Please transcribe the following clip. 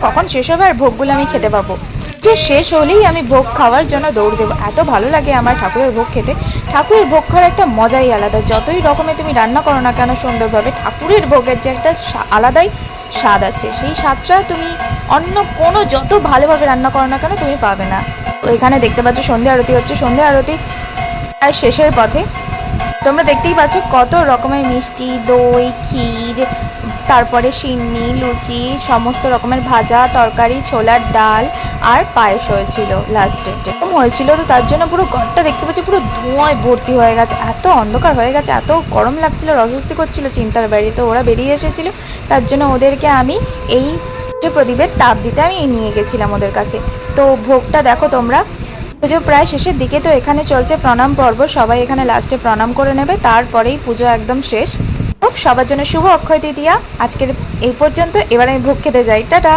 কখন শেষ হবে আর ভোগগুলো আমি খেতে পাবো। যে শেষ হলেই আমি ভোগ খাওয়ার জন্য দৌড় দেবো। এত ভালো লাগে আমার ঠাকুরের ভোগ খেতে। ঠাকুরের ভোগ খাওয়ার একটা মজাই আলাদা। যতই রকমের তুমি রান্না করো না কেন সুন্দরভাবে, ঠাকুরের ভোগের যে একটা আলাদাই স্বাদ আছে, সেই স্বাদটা তুমি অন্য কোনো যত ভালোভাবে রান্না করো না কেন তুমি পাবে না। তো এখানে দেখতে পাচ্ছ সন্ধ্যা আরতি হচ্ছে। সন্ধ্যা আরতি আর শেষের পথে তোমরা দেখতেই পাচ্ছ কত রকমের মিষ্টি, দই, ক্ষীর, তারপরে সিন্নি, লুচি, সমস্ত রকমের ভাজা, তরকারি, ছোলার ডাল আর পায়েস হয়েছিল লাস্টে। এরকম হয়েছিল, তো তার জন্য পুরো ঘরটা দেখতে পাচ্ছি পুরো ধোঁয়ায় ভর্তি হয়ে গেছে, এত অন্ধকার হয়ে গেছে, এত গরম লাগছিল, অস্বস্তি করছিল চিন্তার বাইরে। তো ওরা বেরিয়ে এসেছিল, তার জন্য ওদেরকে আমি এই প্রদীপের তাপ দিতে আমি নিয়ে গেছিলাম ওদের কাছে। তো ভোগটা দেখো তোমরা। পুজো প্রায় শেষের দিকে, তো এখানে চলছে প্রণাম পর্ব। সবাই এখানে লাস্টে প্রণাম করে নেবে, তারপরেই পুজো একদম শেষ। সবার জন্য শুভ অক্ষয় তৃতীয়া। আজকের এই পর্যন্ত, এবার আমি ভোগ খেতে যাই। টাটা।